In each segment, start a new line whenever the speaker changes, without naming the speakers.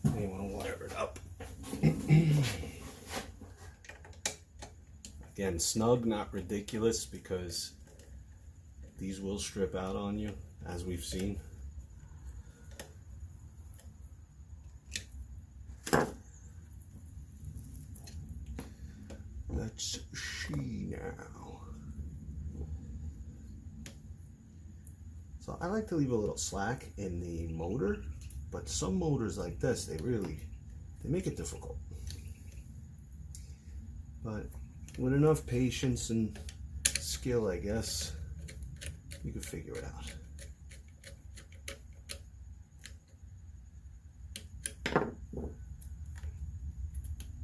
And you want to wire it up. Again, snug, not ridiculous, because these will strip out on you, as we've seen. Let's see now. So I like to leave a little slack in the motor, but some motors like this, they make it difficult. But with enough patience and skill, I guess, you can figure it out.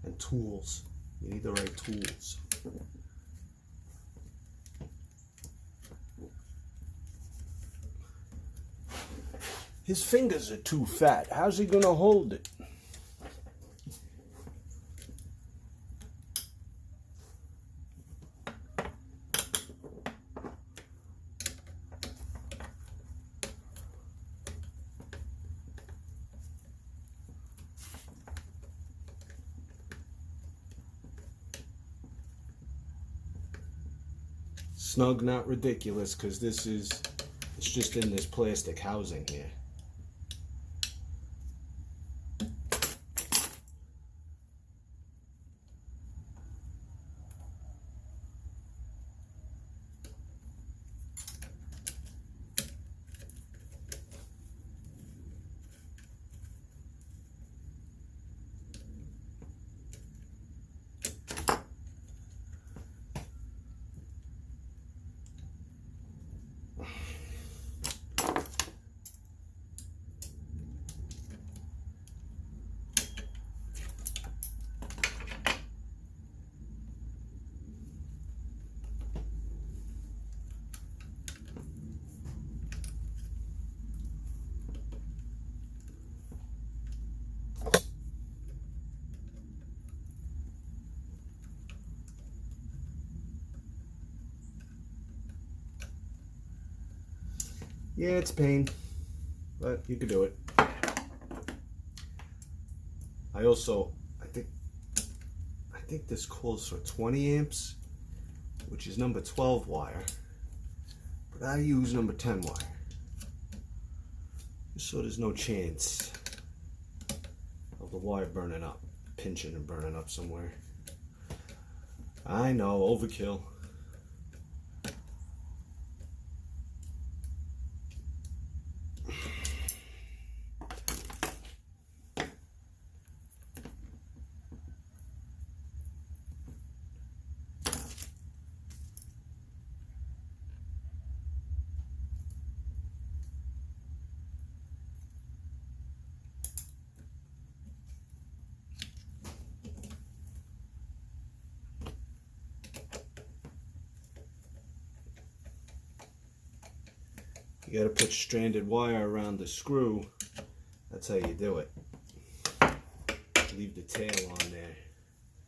And tools. You need the right tools. His fingers are too fat. How's he gonna hold it? Snug, not ridiculous, because it's just in this plastic housing here. Yeah, it's a pain, but you can do it. I think this calls for 20 amps, which is number 12 wire, but I use number 10 wire, just so there's no chance of the wire burning up, pinching and burning up somewhere. I know, overkill. You gotta put stranded wire around the screw. That's how you do it. Leave the tail on there.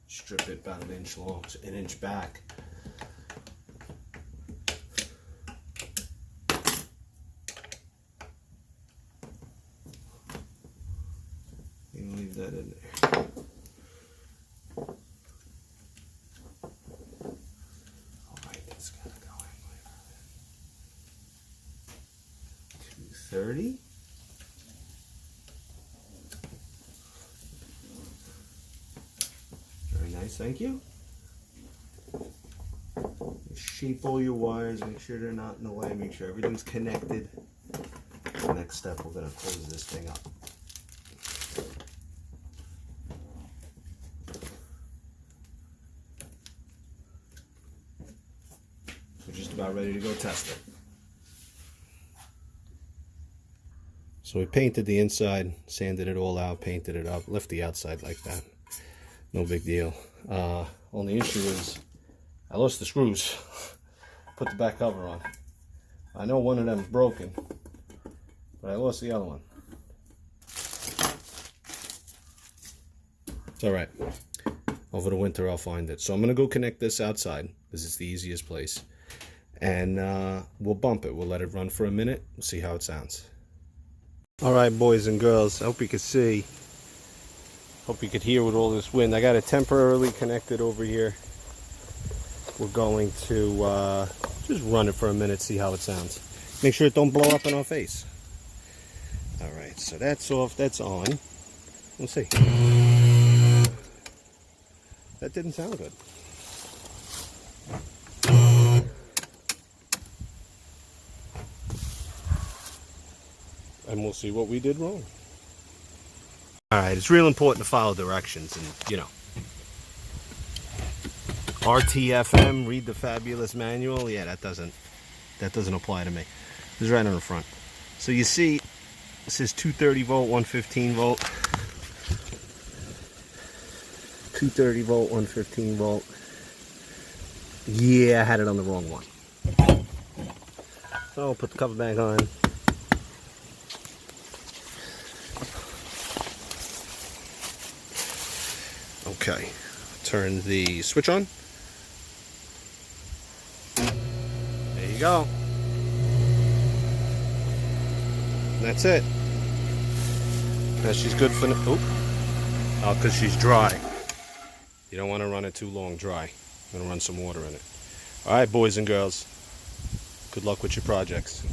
Strip it about an inch long, an inch back. You leave that in there. Alright, that's gotta go in later. 230. Very nice, thank you. Shape all your wires, make sure they're not in the way, make sure everything's connected. The next step, we're going to close this thing up. We're just about ready to go test it. So we painted the inside, sanded it all out, painted it up, left the outside like that. No big deal. Only issue is I lost the screws. Put the back cover on. I know one of them is broken, but I lost the other one. It's alright. Over the winter I'll find it. So I'm going to go connect this outside because it's the easiest place. And we'll bump it. We'll let it run for a minute. We'll see how it sounds. Alright, boys and girls, I hope you can see. Hope you could hear with all this wind. I got it temporarily connected over here. We're going to just run it for a minute, see how it sounds. Make sure it don't blow up in our face. All right, so that's off, that's on. Let's see. That didn't sound good. And we'll see what we did wrong. All right, it's real important to follow directions, and you know, RTFM, read the fabulous manual. Yeah, that doesn't apply to me. This is right on the front. So you see, it says 230 volt, 115 volt. 230 volt, 115 volt. Yeah, I had it on the wrong one. So I'll put the cover back on. Okay, turn the switch on. There you go. That's it. Now she's good for... Oh, because she's dry. You don't want to run it too long dry. I'm going to run some water in it. Alright, boys and girls. Good luck with your projects.